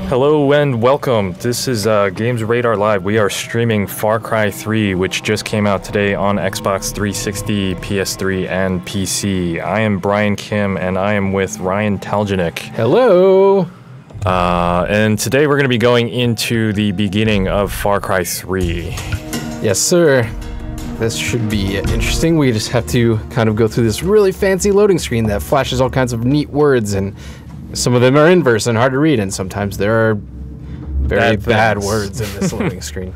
Hello and welcome. This is GamesRadar Live. We are streaming Far Cry 3, which just came out today on Xbox 360, PS3, and PC. I am Brian Kim, and I am with Ryan Taljonick. Hello! And today we're going to be going into the beginning of Far Cry 3. Yes, sir. This should be interesting. We just have to kind of go through this really fancy loading screen that flashes all kinds of neat words, and some of them are inverse and hard to read, and sometimes there are very bad words in this loading screen.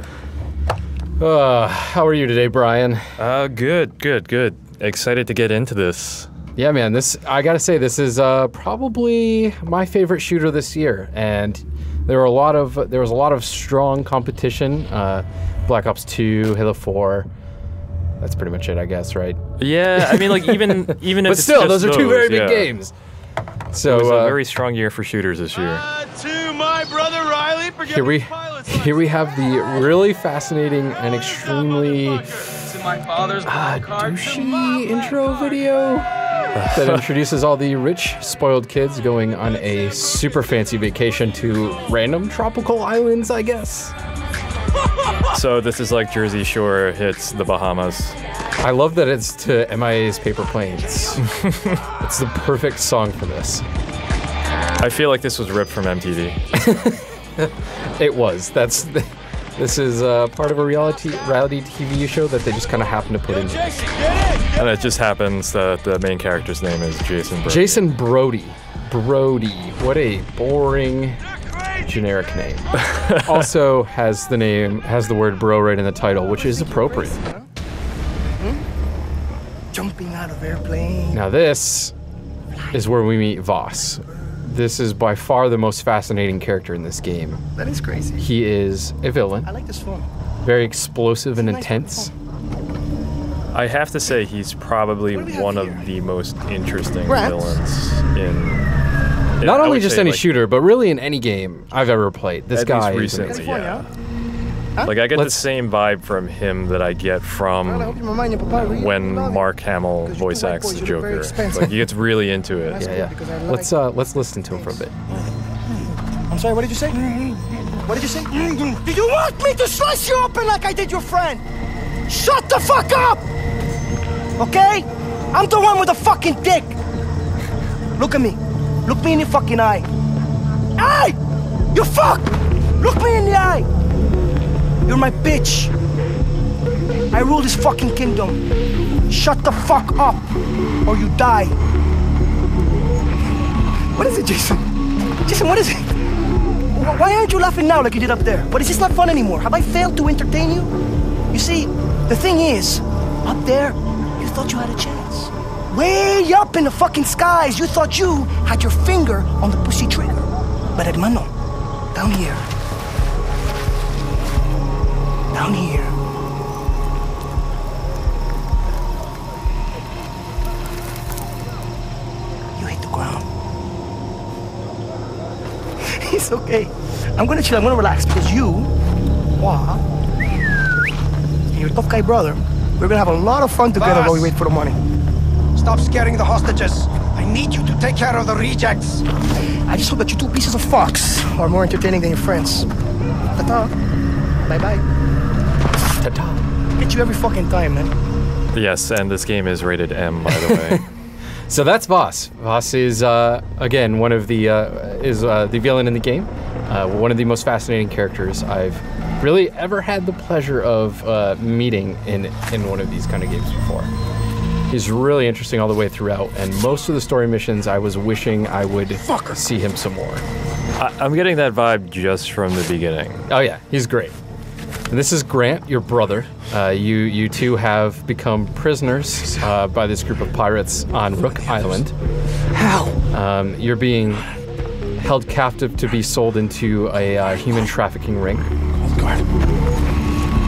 How are you today, Brian? Good. Excited to get into this. Yeah, man, I gotta say, this is probably my favorite shooter this year, and there was a lot of strong competition. Black Ops 2, Halo 4. That's pretty much it, I guess, right? Yeah, I mean, like, even if but it's still, just those are two very big games. So it was a very strong year for shooters this year. To my brother Riley, here we have the really fascinating and extremely douchey intro video that introduces all the rich, spoiled kids going on a super fancy vacation to random tropical islands, I guess. So this is like Jersey Shore hits the Bahamas. I love that it's to MIA's Paper Planes. It's the perfect song for this. I feel like this was ripped from MTV. It was. This is part of a reality TV show that they just kind of happen to put in. And it just happens that the main character's name is Jason Brody. Jason Brody. Brody. What a boring generic name. Also has the word bro right in the title, which is appropriate. Jumping out of airplane. Now this is where we meet Voss. This is by far the most fascinating character in this game. That is crazy. He is a villain. I like this phone. Very explosive and intense. I have to say he's probably one of the most interesting villains in... Not only just any shooter, but really in any game I've ever played. This guy is recently, yeah. Like, I get the same vibe from him that I get from when Mark Hamill voice acts the Joker. Like, he gets really into it. Yeah. Let's listen to him for a bit. I'm sorry, what did you say? What did you say? Do you want me to slice you open like I did your friend? Shut the fuck up! Okay? I'm the one with the fucking dick! Look at me. Look me in the fucking eye. Hey! You fuck! Look me in the eye! You're my bitch. I rule this fucking kingdom. Shut the fuck up, or you die. What is it, Jason? Jason, what is it? Why aren't you laughing now like you did up there? But is this not fun anymore? Have I failed to entertain you? You see, the thing is, up there, you thought you had a chance. Way up in the fucking skies, you thought you had your finger on the pussy trigger. But hermano, down here. Down here. You hit the ground. It's okay. I'm gonna chill, I'm gonna relax, because you, and your tough guy brother, we're gonna have a lot of fun together while we wait for the money. Stop scaring the hostages. I need you to take care of the rejects. I just hope that you two pieces of fucks are more entertaining than your friends. Ta-ta. Bye-bye. Get you every fucking time, man. Yes, and this game is rated M, by the way. So that's Voss. Voss is again one of the villain in the game. One of the most fascinating characters I've really ever had the pleasure of meeting in one of these kind of games before. He's really interesting all the way throughout, and most of the story missions I was wishing I would see him some more. I'm getting that vibe just from the beginning. Oh yeah, he's great. And this is Grant, your brother. You two have become prisoners by this group of pirates on Rook Island. How? You're being held captive to be sold into a human trafficking ring.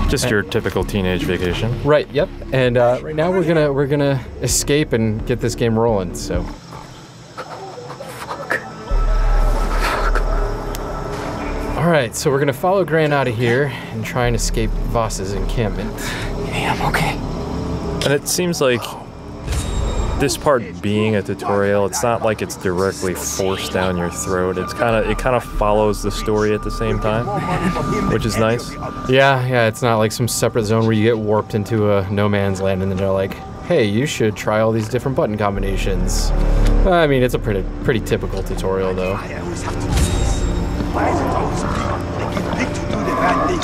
Just your typical teenage vacation. Right. Yep. And right now we're gonna escape and get this game rolling. So. All right, so we're gonna follow Grant out of here and try and escape Voss's encampment. Yeah, I'm okay. And it seems like this part being a tutorial, it's not like it's directly forced down your throat. It kind of follows the story at the same time, which is nice. Yeah, it's not like some separate zone where you get warped into a no man's land and then they're like, hey, you should try all these different button combinations. I mean, it's a pretty typical tutorial, though. I always have to do this. Why is it always me? They keep big to do the bad thing.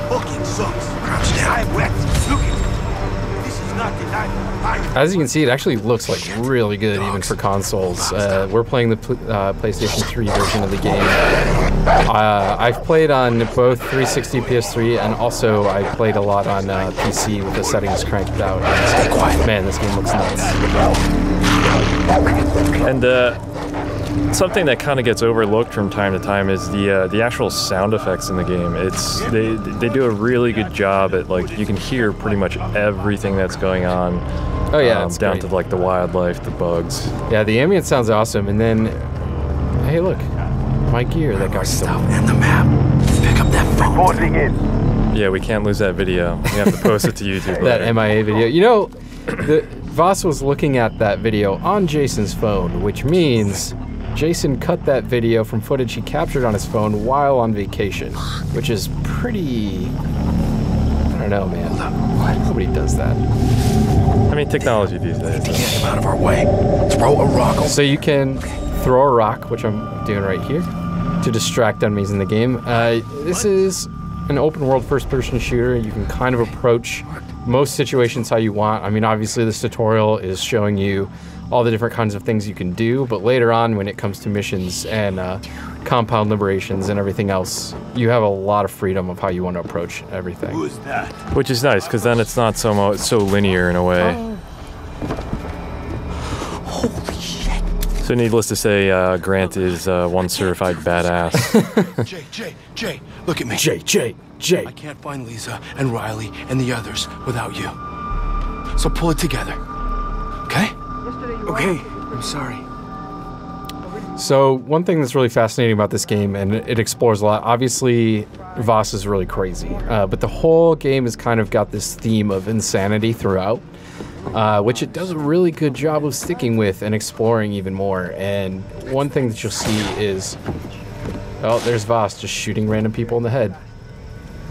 Fucking sucks. Crouch down. I'm wet. Look at it. This is not the night. As you can see, it actually looks like really good even for consoles. We're playing the PlayStation 3 version of the game. I've played on both 360, PS3, and also I played a lot on PC with the settings cranked out. Man, this game looks nuts. And something that kind of gets overlooked from time to time is the actual sound effects in the game. They do a really good job at, like, you can hear pretty much everything that's going on. Oh yeah, it's down great. to like the wildlife, the bugs. Yeah, the ambient sounds awesome. And then, hey, look, my gear that got stolen. And the map. Pick up that phone. Reporting in. Yeah, we can't lose that video. We have to post it to YouTube. That later. MIA video. You know, Voss was looking at that video on Jason's phone, which means Jason cut that video from footage he captured on his phone while on vacation, which is pretty... I don't know, man. Nobody does that. I mean, technology these days. To get him out of our way. Throw a rock. So you can throw a rock, which I'm doing right here, to distract enemies in the game. This is an open world first person shooter. You can kind of approach most situations how you want. I mean, obviously this tutorial is showing you all the different kinds of things you can do, but later on when it comes to missions and compound liberations and everything else, you have a lot of freedom of how you want to approach everything. Who's that? Which is nice, because then it's not so linear in a way. Holy shit. So needless to say, Grant is one certified badass. Jay, look at me. Jay. I can't find Lisa and Riley and the others without you. So pull it together. Okay? Okay, I'm sorry. So one thing that's really fascinating about this game, and it explores a lot, obviously Voss is really crazy, but the whole game has kind of got this theme of insanity throughout, which it does a really good job of sticking with and exploring even more. And one thing that you'll see is, oh, there's Voss just shooting random people in the head.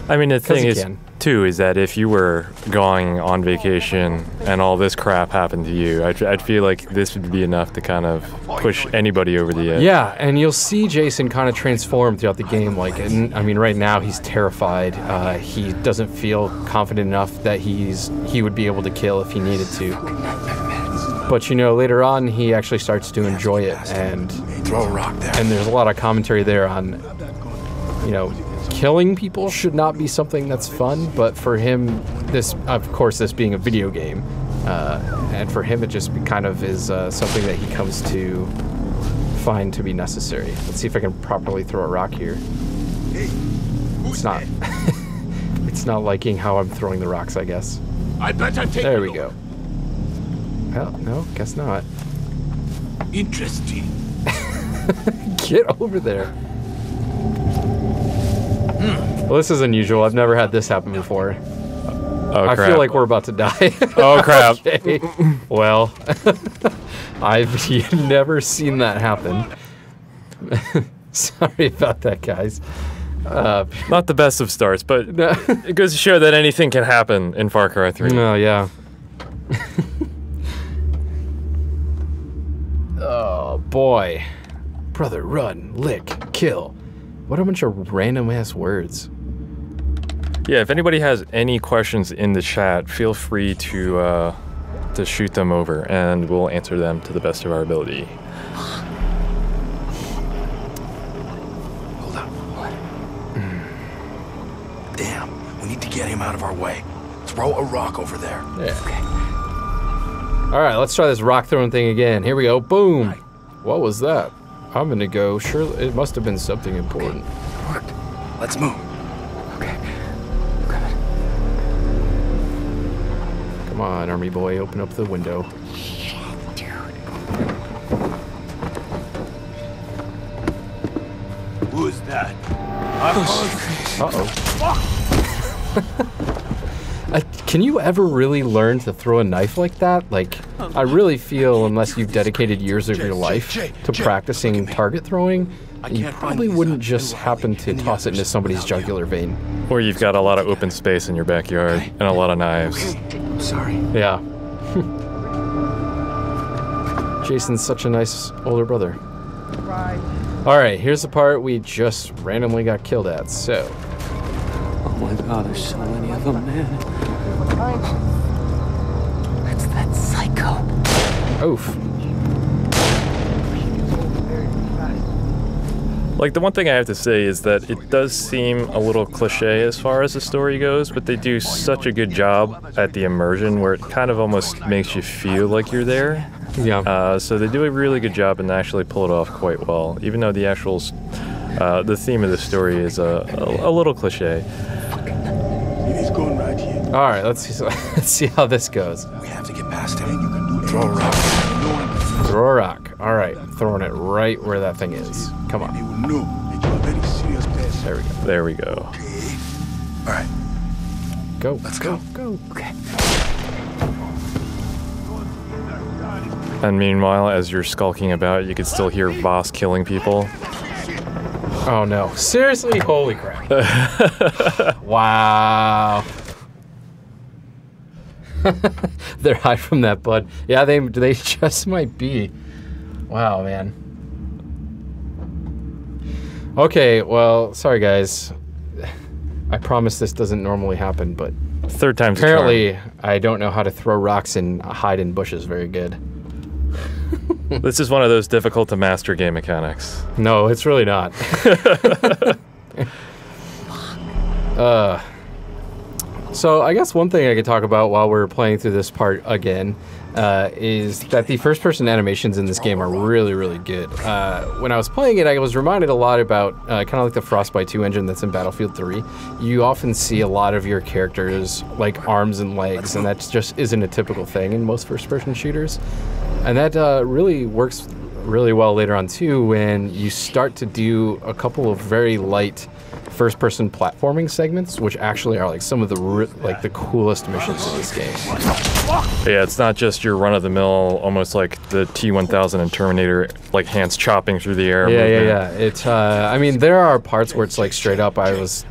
I mean, the thing is, too, is that if you were going on vacation and all this crap happened to you, I'd feel like this would be enough to kind of push anybody over the edge. Yeah, and you'll see Jason kind of transform throughout the game. Like, I mean, right now he's terrified. He doesn't feel confident enough that he would be able to kill if he needed to. But you know, later on he actually starts to enjoy it, and Throw a rock there. and there's a lot of commentary there on, you know, killing people should not be something that's fun, but for him, this, of course, this being a video game, and for him it just kind of is something that he comes to find to be necessary. Let's see if I can properly throw a rock here. It's not. It's not liking how I'm throwing the rocks, I guess. I better take There we go. Well, no, guess not. Interesting. Get over there. Well, this is unusual. I've never had this happen before. Oh, I crap. feel like we're about to die. Oh, crap. Okay. Well, I've never seen that happen. Sorry about that, guys. Not the best of starts, but it goes to show that anything can happen in Far Cry 3. Oh, yeah. Oh, boy. Brother, run, lick, kill. What a bunch of random-ass words. Yeah, if anybody has any questions in the chat, feel free to shoot them over, and we'll answer them to the best of our ability. Hold up. Damn, we need to get him out of our way. Throw a rock over there. Yeah. All right, let's try this rock throwing thing again. Here we go. Boom. What was that? I'm gonna go. Sure, it must have been something important. It worked. Let's move. Okay. Come on, army boy, open up the window. Who's that? Uh-oh. Can you ever really learn to throw a knife like that? Like, I really feel, unless you've dedicated years of your life to practicing target throwing, you probably wouldn't just happen to toss it into somebody's jugular vein. Or you've got a lot of open space in your backyard and a lot of knives. I'm sorry. Yeah. Jason's such a nice older brother. Alright, here's the part we just randomly got killed at, so. Oh my god, there's so many of them, man. That's that psycho. Oof. Like, the one thing I have to say is that it does seem a little cliche as far as the story goes, but they do such a good job at the immersion where it kind of almost makes you feel like you're there. Yeah. So they do a really good job and actually pull it off quite well, even though the actual, the theme of the story is a little cliche. He's going right here. All right, let's see how this goes. We have to get past him. You can do throw a rock. Throw a rock. All right, throwing it right where that thing is. Come on. They will know that you're a very serious person. There we go. There we go. Okay. All right. Go. Let's go. Go. Okay. And meanwhile, as you're skulking about, you can still hear Voss killing people. Oh no. Seriously? Holy crap. Wow. They're high from that bud. Yeah, they just might be. Wow, man. Okay, well, sorry guys. I promise this doesn't normally happen, but Third time's a charm. apparently I don't know how to throw rocks and hide in bushes very good. This is one of those difficult to master game mechanics. No, it's really not. So I guess one thing I could talk about while we're playing through this part again is that the first-person animations in this game are really, really good. When I was playing it, I was reminded a lot about kind of like the Frostbite 2 engine that's in Battlefield 3. You often see a lot of your characters like arms and legs, and that just isn't a typical thing in most first-person shooters. And that really works really well later on too when you start to do a couple of very light first-person platforming segments, which actually are like some of the coolest missions in this game. Yeah, it's not just your run-of-the-mill, almost like the T-1000 in Terminator, like hands chopping through the air. Yeah. It's I mean, there are parts where it's like straight up. I was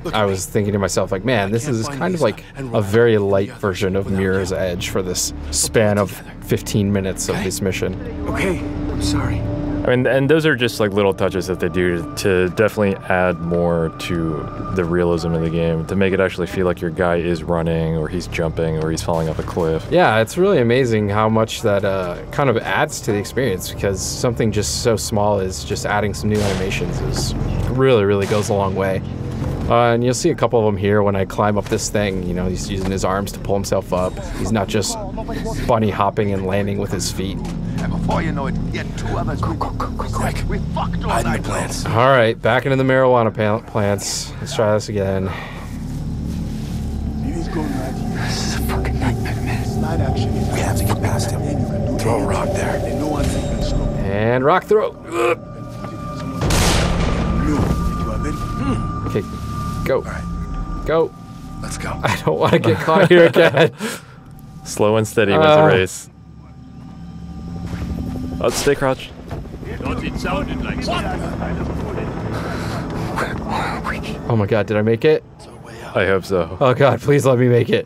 thinking to myself like, man, this is kind of like a very light version of Mirror's Edge for this span of 15 minutes of this mission. Okay. I'm sorry. I mean, and those are just like little touches that they do to definitely add more to the realism of the game, to make it actually feel like your guy is running, or he's jumping, or he's falling off a cliff. Yeah, it's really amazing how much that kind of adds to the experience, because something just so small as just adding some new animations is really goes a long way. And you'll see a couple of them here when I climb up this thing. You know, he's using his arms to pull himself up. He's not just bunny hopping and landing with his feet. And before you know it, you had two others. Go, quick. We fucked all night. Plants. All right, back into the marijuana plants. Let's try this again. He's going right here. This is a fucking nightmare, man. Slide action. We have to get past him. Throw a rock there. And no one's even slow. And rock throw. Okay, go. All right. Go. Let's go. I don't want to get caught here again. Slow and steady wins the race. Oh, stay crouched. It sounded like Oh my god, did I make it? I hope so. Oh god, please let me make it.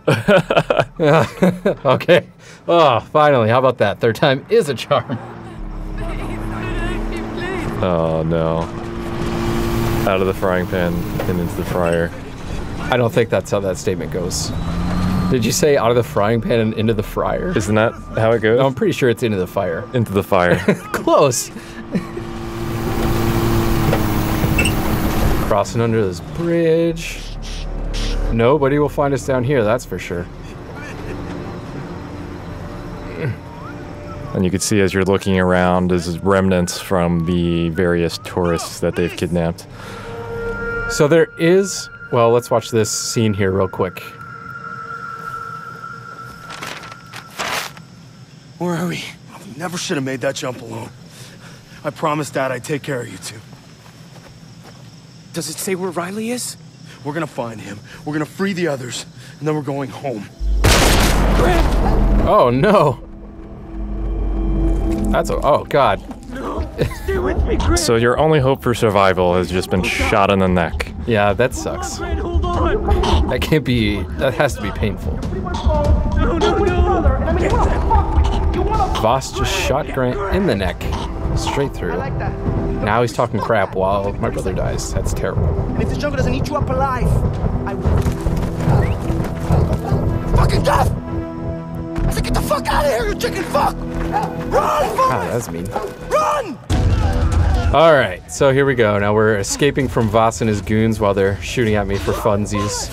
Okay. Oh, finally. How about that? Third time is a charm. Oh no. Out of the frying pan and into the fryer. I don't think that's how that statement goes. Did you say out of the frying pan and into the fryer? Isn't that how it goes? No, I'm pretty sure it's into the fire. Into the fire. Close. Crossing under this bridge. Nobody will find us down here, that's for sure. And you can see as you're looking around, there's remnants from the various tourists that they've kidnapped. So there is... Well, let's watch this scene here real quick. Where are we? Never should have made that jump alone. I promised Dad I'd take care of you two. Does it say where Riley is? We're gonna find him. We're gonna free the others, and then we're going home. Oh no! That's a, oh god. Stay with me, Greg. So your only hope for survival has just been shot in the neck. Yeah, that sucks. Greg, hold on. That can't be, that has to be painful. No, no, no. Voss just shot Grant in the neck, straight through. Now he's talking crap while my brother dies. That's terrible. And if the jungle doesn't eat you up alive, I will. Fucking death! I said, get the fuck out of here, you chicken fuck! Run! Ah, that's mean. Run! All right, so here we go. Now we're escaping from Voss and his goons while they're shooting at me for funsies.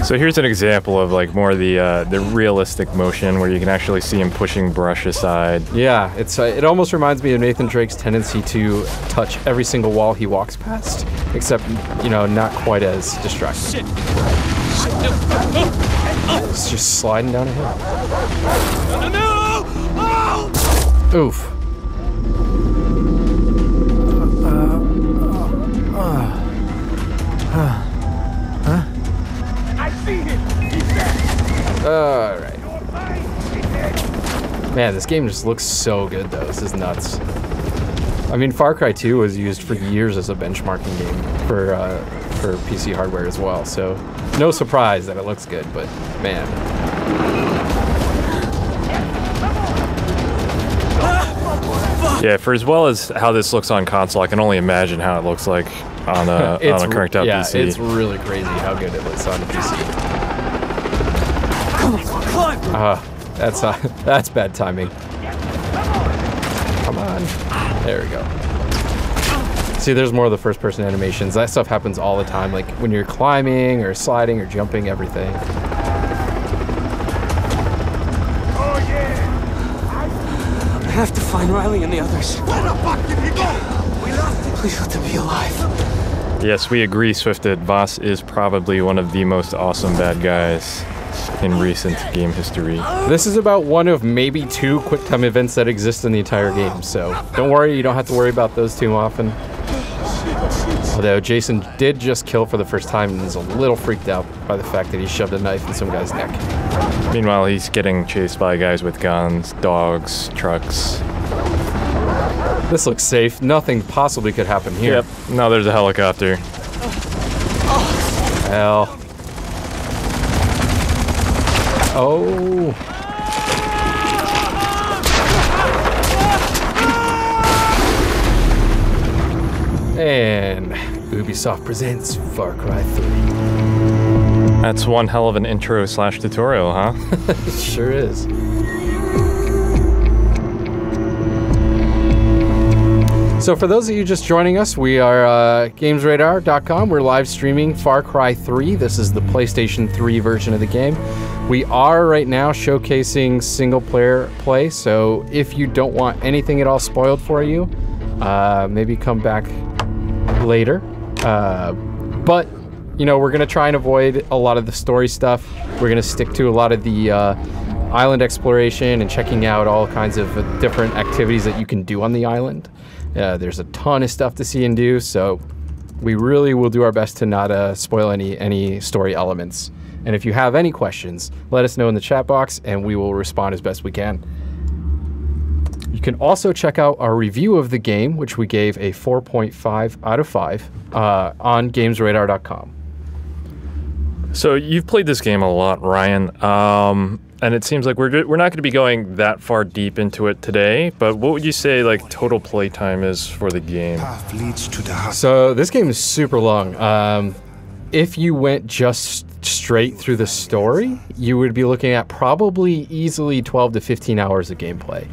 So here's an example of like more the realistic motion where you can actually see him pushing brush aside. Yeah, it's it almost reminds me of Nathan Drake's tendency to touch every single wall he walks past, except, you know, not quite as distracting. It's just sliding down a hill. No! Oof. I see him. He's dead. All right. You're fine. He's dead. Man, this game just looks so good, though. This is nuts. I mean, Far Cry 2 was used for years as a benchmarking game for PC hardware as well, so no surprise that it looks good, but man. Yeah, for as well as how this looks on console, I can only imagine how it looks like on a cranked out yeah, PC. it's really crazy how good it looks on the PC. That's bad timing. Come on. There we go. See, there's more of the first-person animations. That stuff happens all the time, like when you're climbing or sliding or jumping, everything. Oh, yeah. I have to find Riley and the others. Where the fuck did he go? We lost him. Please let them be alive. Yes, we agree, Swifted. Voss is probably one of the most awesome bad guys in recent game history. This is about one of maybe 2 quick-time events that exist in the entire game, so don't worry, you don't have to worry about those too often. Although Jason did just kill for the first time and is a little freaked out by the fact that he shoved a knife in some guy's neck. Meanwhile, he's getting chased by guys with guns, dogs, trucks. This looks safe. Nothing possibly could happen here. Yep. Now there's a helicopter. Hell. Oh. And Ubisoft presents Far Cry 3. That's one hell of an intro / tutorial, huh? It sure is. So for those of you just joining us, we are GamesRadar.com. We're live streaming Far Cry 3. This is the PlayStation 3 version of the game. We are right now showcasing single player play, so if you don't want anything at all spoiled for you, maybe come back later. But, you know, we're going to try and avoid a lot of the story stuff. We're going to stick to a lot of the island exploration and checking out all kinds of different activities that you can do on the island. There's a ton of stuff to see and do, so we really will do our best to not spoil any story elements. And if you have any questions, let us know in the chat box, and we will respond as best we can. You can also check out our review of the game, which we gave a 4.5 out of 5 on GamesRadar.com. So you've played this game a lot, Ryan, and it seems like we're not going to be going that far deep into it today. But what would you say like total playtime is for the game? Path leads to the house. So this game is super long. If you went just straight through the story, you would be looking at probably easily 12 to 15 hours of gameplay.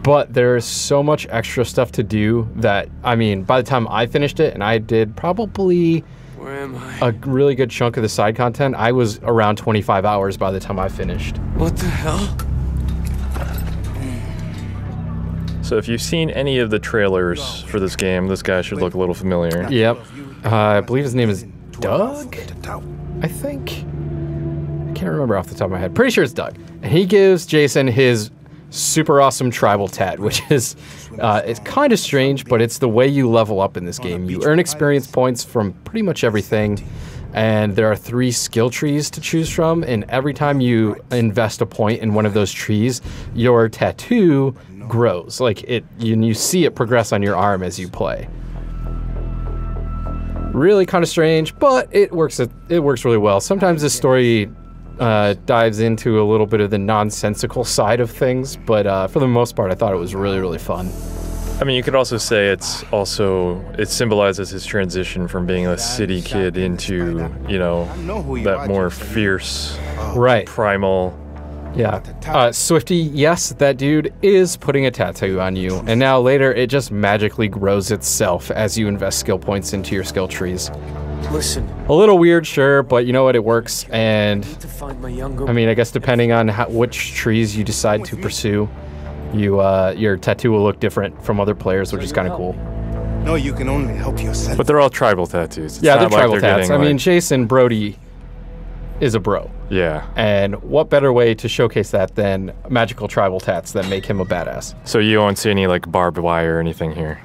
But there's so much extra stuff to do that, I mean, by the time I finished it, and I did probably Where am I? a really good chunk of the side content, I was around 25 hours by the time I finished. What the hell? So if you've seen any of the trailers for this game, this guy should look a little familiar. Yep. I believe his name is Doug, The tower. I think. I can't remember off the top of my head. Pretty sure it's Doug. And he gives Jason his super awesome tribal tat, which is it's kind of strange, but it's the way you level up in this game. You earn experience points from pretty much everything, and there are 3 skill trees to choose from, and every time you invest a point in one of those trees, your tattoo grows. Like you see it progress on your arm as you play. Really kind of strange, but it works really well. Sometimes this story dives into a little bit of the nonsensical side of things, but for the most part, I thought it was really, really fun. I mean, you could also say it symbolizes his transition from being a city kid into, you know, that more fierce, right, primal. Yeah. Swifty, yes, that dude is putting a tattoo on you, and now later it just magically grows itself as you invest skill points into your skill trees. Listen. A little weird, sure, but you know what, it works, and To find my younger. I mean, I guess depending on which trees you decide to pursue, your tattoo will look different from other players, which is kind of cool. No, you can only help yourself. But they're all tribal tattoos. It's Yeah, they're not like tribal tats. I getting, mean, like- Jason Brody is a bro. Yeah. And what better way to showcase that than magical tribal tats that make him a badass? So you won't see any like barbed wire or anything here.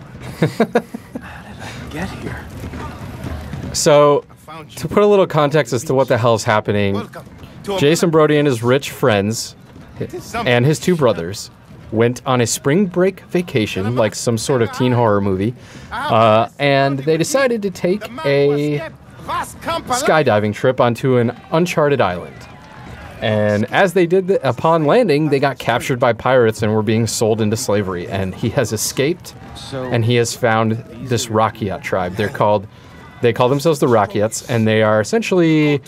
Get here. So, to put a little context as to what the hell's happening, Jason Brody and his rich friends and his two brothers went on a spring break vacation, like some sort of teen horror movie, and they decided to take a skydiving trip onto an uncharted island. And as they did, upon landing, they got captured by pirates and were being sold into slavery. And he has escaped, and he has found this Rakyat tribe. They call themselves the Rakyats, and they are essentially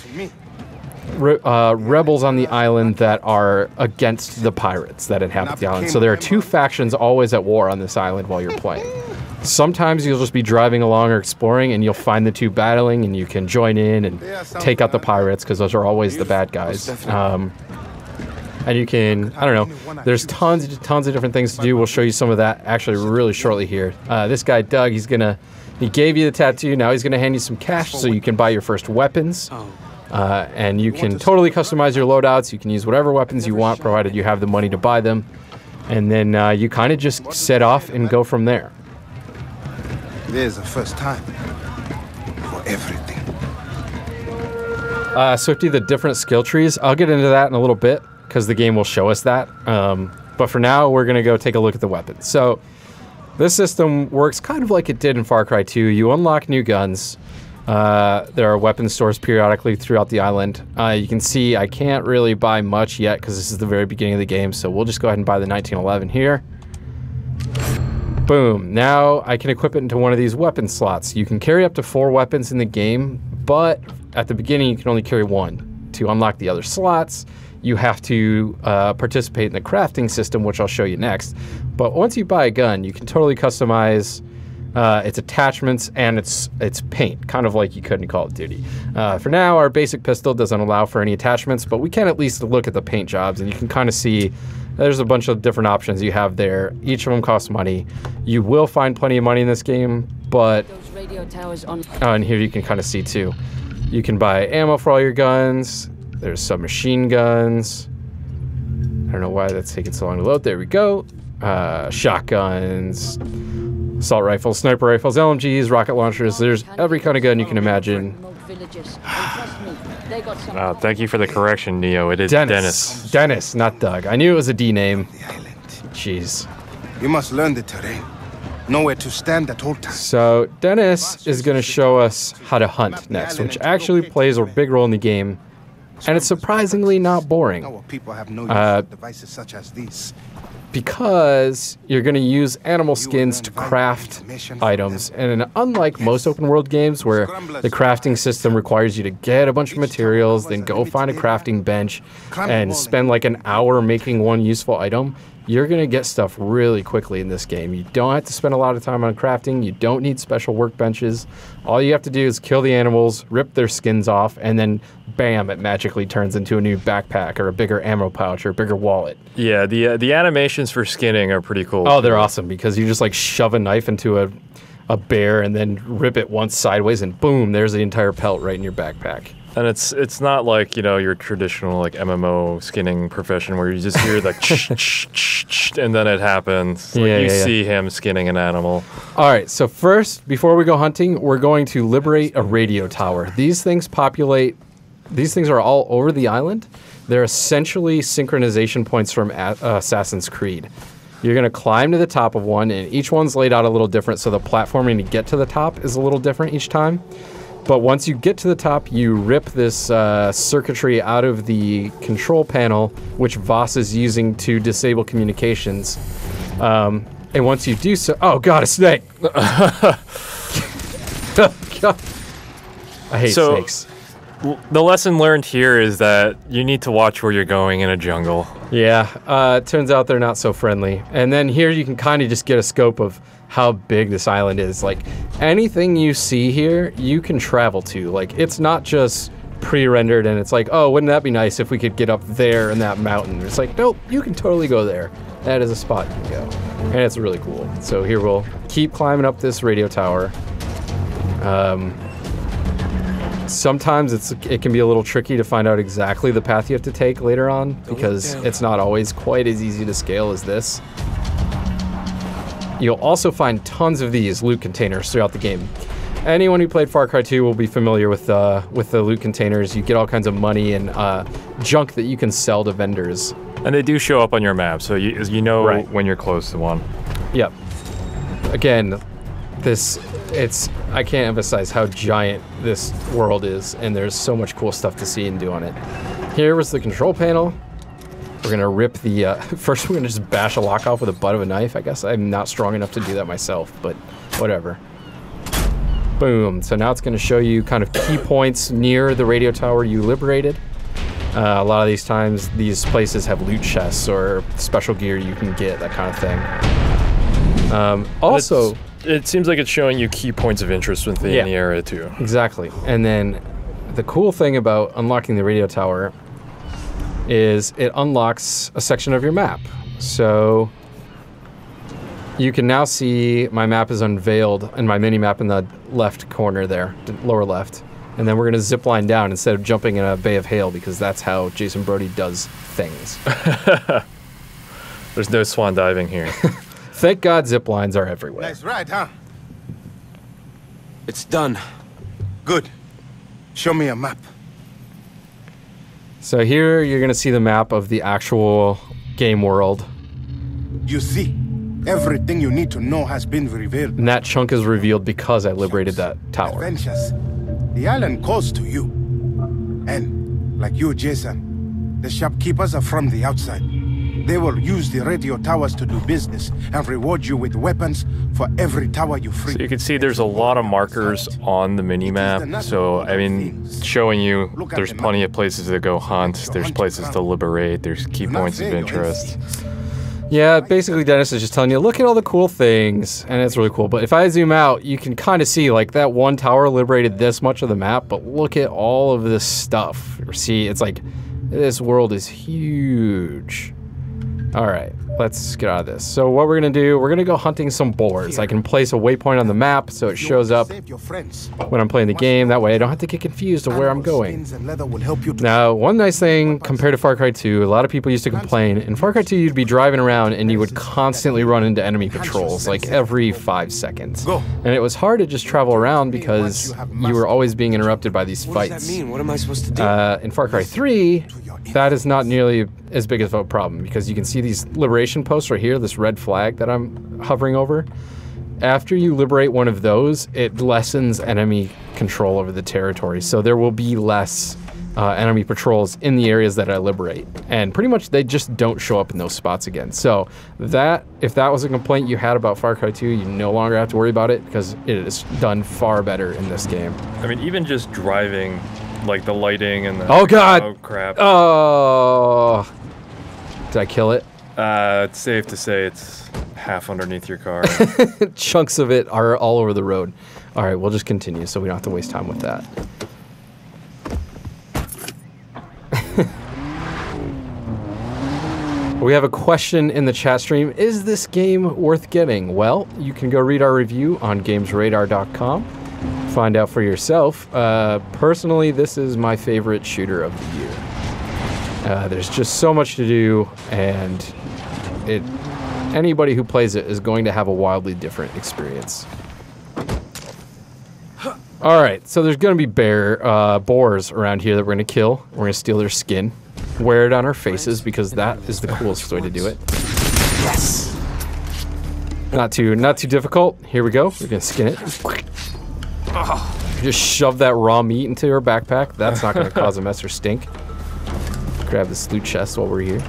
rebels on the island that are against the pirates that inhabit the island. So there are two factions always at war on this island while you're playing. Sometimes you'll just be driving along or exploring and you'll find the two battling and you can join in and take out the pirates because those are always the bad guys. And you can, I don't know, there's tons of different things to do. We'll show you some of that actually really shortly here. This guy, Doug, he gave you the tattoo. Now he's going to hand you some cash so you can buy your first weapons. And you can totally customize your loadouts. You can use whatever weapons you want, provided you have the money to buy them. And then you kind of just set off and go from there. There's a first time for everything. Swifty, the different skill trees, I'll get into that in a little bit because the game will show us that. But for now, we're going to go take a look at the weapons. So this system works kind of like it did in Far Cry 2. You unlock new guns. There are weapon stores periodically throughout the island. You can see I can't really buy much yet because this is the very beginning of the game, so we'll just go ahead and buy the 1911 here. Boom. Now I can equip it into one of these weapon slots. You can carry up to 4 weapons in the game, but at the beginning you can only carry 1. To unlock the other slots, you have to participate in the crafting system, which I'll show you next. But once you buy a gun, you can totally customize its attachments and its paint, kind of like you could in Call of Duty. For now, our basic pistol doesn't allow for any attachments, but we can at least look at the paint jobs, and you can kind of see there's a bunch of different options you have there. Each of them costs money. You will find plenty of money in this game, but Those radio towers on. and here you can kind of see too. You can buy ammo for all your guns. There's submachine guns. I don't know why that's taking so long to load. There we go. Shotguns, assault rifles, sniper rifles, LMGs, rocket launchers. There's every kind of gun you can imagine. Thank you for the correction, Neo. It is Dennis. Dennis, not Doug. I knew it was a D name. The island. Jeez. You must learn the terrain. Know where to stand at all times. So Dennis is going to show us how to hunt next, which actually plays a big role in the game, and it's surprisingly not boring. Our people have no use for devices such as these. Because you're going to use animal skins to craft items, and unlike most open world games where the crafting system requires you to get a bunch of materials, then go find a crafting bench and spend like an hour making one useful item, you're going to get stuff really quickly in this game. You don't have to spend a lot of time on crafting. You don't need special workbenches. All you have to do is kill the animals, rip their skins off, and then bam, it magically turns into a new backpack or a bigger ammo pouch or a bigger wallet. Yeah, the animations for skinning are pretty cool. Oh, they're awesome because you just like shove a knife into a bear and then rip it once sideways and boom, there's the entire pelt right in your backpack. And it's not like, you know, your traditional like MMO skinning profession where you just hear like and then it happens. Like, you see him skinning an animal. All right, so first, before we go hunting, we're going to liberate a radio tower. These things are all over the island. They're essentially synchronization points from Assassin's Creed. You're going to climb to the top of one, and each one's laid out a little different, so the platforming to get to the top is a little different each time. But once you get to the top, you rip this circuitry out of the control panel, which Voss is using to disable communications. And once you do so... Oh, God, a snake! God. I hate snakes. The lesson learned here is that you need to watch where you're going in a jungle. Yeah, it turns out they're not so friendly. And then here you can kind of just get a scope of how big this island is. Like, anything you see here, you can travel to. Like, it's not just pre-rendered and it's like, oh, wouldn't that be nice if we could get up there in that mountain? It's like, nope, you can totally go there. That is a spot you can go. And it's really cool. So here we'll keep climbing up this radio tower. Sometimes it can be a little tricky to find out exactly the path you have to take later on because it's not always quite as easy to scale as this. You'll also find tons of these loot containers throughout the game. Anyone who played Far Cry 2 will be familiar with the loot containers. You get all kinds of money and junk that you can sell to vendors. And they do show up on your map, so you know Right. when you're close to one. Yep. Again, I can't emphasize how giant this world is, and there's so much cool stuff to see and do on it. Here was the control panel. We're gonna rip the, first we're gonna just bash a lock off with a butt of a knife. I guess I'm not strong enough to do that myself, but whatever. Boom, so now it's gonna show you kind of key points near the radio tower you liberated. A lot of these times, these places have loot chests or special gear you can get, that kind of thing. Also, it seems like it's showing you key points of interest within the area too. Exactly. And then the cool thing about unlocking the radio tower is it unlocks a section of your map. So you can now see my map is unveiled in my mini map in the left corner there, lower left. And then we're going to zip line down instead of jumping in a bay of hail because that's how Jason Brody does things. There's no swan diving here. Thank God zip lines are everywhere. Nice ride, huh? It's done. Good. Show me a map. So here you're going to see the map of the actual game world. You see, everything you need to know has been revealed. And that chunk is revealed because I liberated that tower. Adventures. The island calls to you. And, like you, Jason, the shopkeepers are from the outside. They will use the radio towers to do business and reward you with weapons for every tower you free. So you can see there's a lot of markers on the mini-map. So, I mean, showing you there's plenty of places to go hunt, there's places to liberate, there's key points of interest. Yeah, basically Dennis is just telling you, look at all the cool things, and it's really cool. But if I zoom out, you can kind of see, like, that one tower liberated this much of the map, but look at all of this stuff. See, it's like, this world is huge. All right, let's get out of this. So what we're gonna do, we're gonna go hunting some boars. I can place a waypoint on the map so it shows up when I'm playing the game. That way I don't have to get confused of where I'm going. Now, one nice thing compared to Far Cry 2, a lot of people used to complain. In Far Cry 2, you'd be driving around and you would constantly run into enemy patrols, like every 5 seconds. And it was hard to just travel around because you were always being interrupted by these fights. What does that mean? What am I supposed to do? In Far Cry 3, that is not nearly as big of a problem because you can see these liberation posts right here, this red flag that I'm hovering over. After you liberate one of those, it lessens enemy control over the territory. So there will be less enemy patrols in the areas that I liberate. And pretty much they just don't show up in those spots again. So that, if that was a complaint you had about Far Cry 2, you no longer have to worry about it because it is done far better in this game. I mean, even just driving, like the lighting and the... Oh God! Oh crap. Oh! Did I kill it? It's safe to say it's half underneath your car. Chunks of it are all over the road. All right, we'll just continue so we don't have to waste time with that. We have a question in the chat stream. Is this game worth getting? Well, you can go read our review on GamesRadar.com. Find out for yourself. Personally, this is my favorite shooter of the year. There's just so much to do, and anybody who plays it is going to have a wildly different experience. All right, so there's going to be boars around here that we're going to kill. We're going to steal their skin, wear it on our faces because that is the coolest way to do it. Yes! Not too difficult. Here we go. We're gonna skin it. Just shove that raw meat into her backpack. That's not gonna cause a mess or stink. Grab this loot chest while we're here.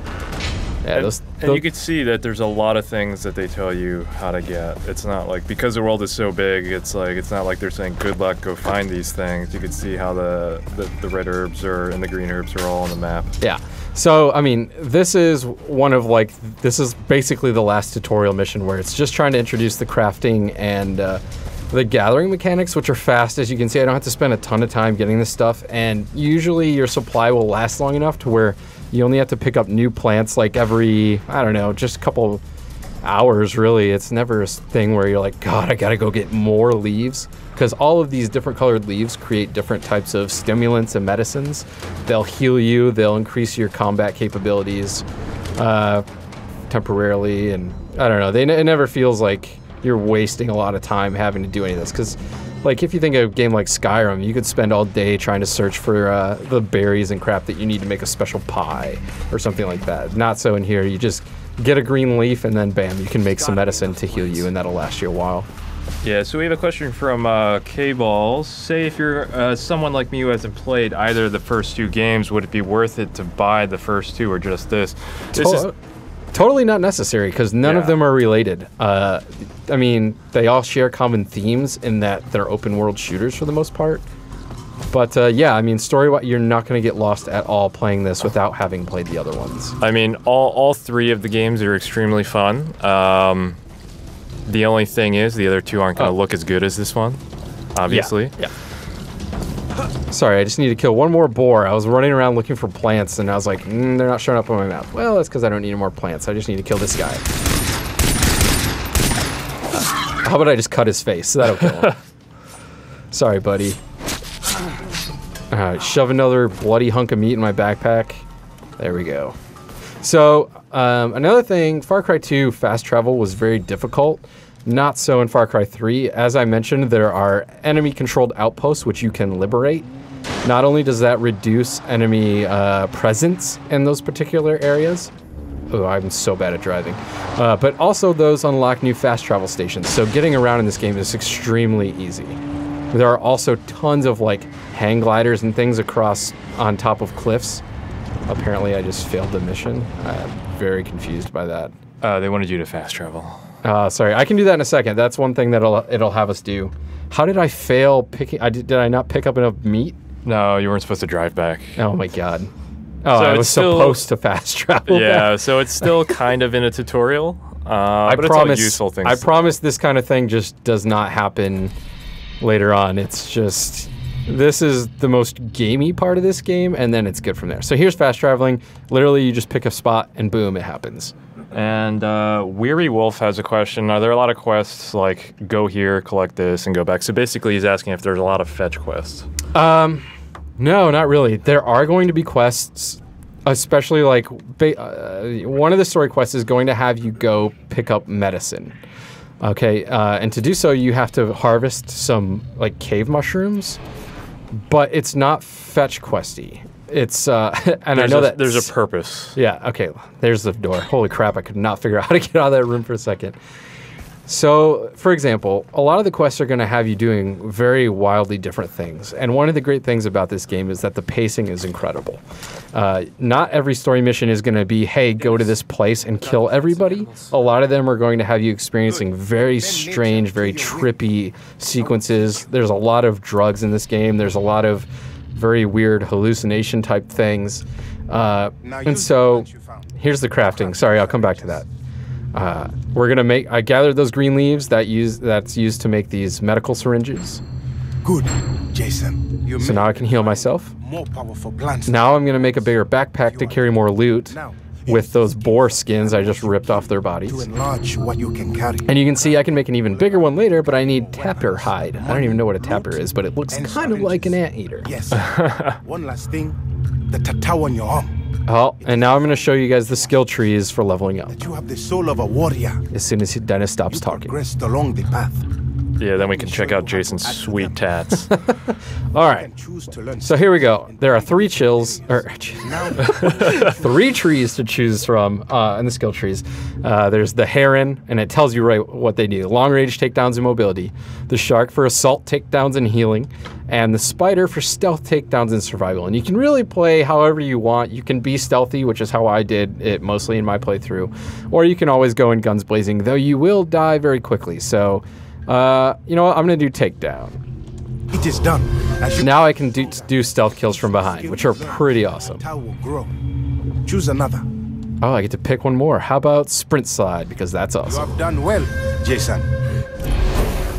Yeah, and you can see that there's a lot of things that they tell you how to get. It's not like, because the world is so big, it's not like they're saying good luck, go find these things. You can see how the red herbs and the green herbs are all on the map. Yeah. So, I mean, this is this is basically the last tutorial mission where it's just trying to introduce the crafting and the gathering mechanics, which are fast. As you can see, I don't have to spend a ton of time getting this stuff, and usually your supply will last long enough to where you only have to pick up new plants like every, I don't know, just a couple hours, really. It's never a thing where you're like, God, I gotta go get more leaves. Because all of these different colored leaves create different types of stimulants and medicines. They'll heal you, they'll increase your combat capabilities temporarily, and I don't know, it never feels like you're wasting a lot of time having to do any of this. Because like, if you think of a game like Skyrim, you could spend all day trying to search for the berries and crap that you need to make a special pie or something like that. Not so in here. You just get a green leaf and then bam, you can make some medicine to heal you, and that'll last you a while. Yeah, so we have a question from K-Balls. Say if you're someone like me who hasn't played either of the first two games, would it be worth it to buy the first two or just this? Totally not necessary, because none of them are related. I mean, they all share common themes in that they're open world shooters for the most part. But yeah, I mean, story-wise, you're not going to get lost at all playing this without having played the other ones. I mean, all three of the games are extremely fun. The only thing is, the other two aren't going to look as good as this one, obviously. Yeah. Sorry, I just need to kill one more boar. I was running around looking for plants, and I was like, they're not showing up on my map. Well, that's because I don't need any more plants. I just need to kill this guy. How about I just cut his face? That'll kill him. Sorry, buddy. Alright, shove another bloody hunk of meat in my backpack. There we go. So, another thing, Far Cry 2 fast travel was very difficult. Not so in Far Cry 3. As I mentioned, there are enemy-controlled outposts which you can liberate. Not only does that reduce enemy presence in those particular areas. Oh, I'm so bad at driving. But also those unlock new fast travel stations. So getting around in this game is extremely easy. There are also tons of like hang gliders and things across on top of cliffs. Apparently I just failed the mission. I'm very confused by that. They wanted you to fast travel. Sorry, I can do that in a second. That's one thing that it'll have us do. How did I fail picking? Did I not pick up enough meat? No, you weren't supposed to drive back. Oh my god. Oh, so I was supposed to fast travel. Yeah, so it's still kind of in a tutorial. But it's all useful things. I promise this kind of thing just does not happen later on. It's just, this is the most gamey part of this game, and then it's good from there. So here's fast traveling. Literally, you just pick a spot, and boom, it happens. And Weary Wolf has a question. Are there a lot of quests like go here, collect this, and go back? So basically, he's asking if there's a lot of fetch quests. No, not really. There are going to be quests, especially like one of the story quests is going to have you go pick up medicine. Okay, and to do so, you have to harvest some like cave mushrooms, but it's not fetch questy. It's and I know that there's a purpose. Yeah. Okay. There's the door. Holy crap! I could not figure out how to get out of that room for a second. So, for example, a lot of the quests are going to have you doing very wildly different things. And one of the great things about this game is that the pacing is incredible. Not every story mission is going to be, hey, go to this place and kill everybody. A lot of them are going to have you experiencing very strange, very trippy sequences. There's a lot of drugs in this game. There's a lot of very weird hallucination type things. And so, here's the crafting. Sorry, I'll come back to that. We're gonna make. I gathered those green leaves that's used to make these medical syringes. Good, Jason. So now I can heal myself. More powerful plants. Now I'm gonna make a bigger backpack to carry more loot with those boar skins I just ripped off their bodies. To enlarge what you can carry. And you can see I can make an even bigger one later, but I need tapir hide. I don't even know what a tapir is, but it looks kind of like an anteater. Yes. One last thing, the tattoo on your arm. Oh, and now I'm going to show you guys the skill trees for leveling up. That you have the soul of a warrior. As soon as Dennis stops talking. Progressed along the path. Yeah, then we can check out Jason's sweet tats. All right. So here we go. There are 3 chills, or 3 trees to choose from in the skill trees. There's the heron, and it tells you right what they do. Long range takedowns and mobility. The shark for assault takedowns and healing. And the spider for stealth takedowns and survival. And you can really play however you want. You can be stealthy, which is how I did it mostly in my playthrough. Or you can always go in guns blazing, though you will die very quickly. So, you know what? I'm going to do takedown. It is done. Now I can do stealth kills from behind, which are pretty awesome. Choose another. Oh, I get to pick one more. How about sprint slide? Because that's You awesome. have done well, Jason.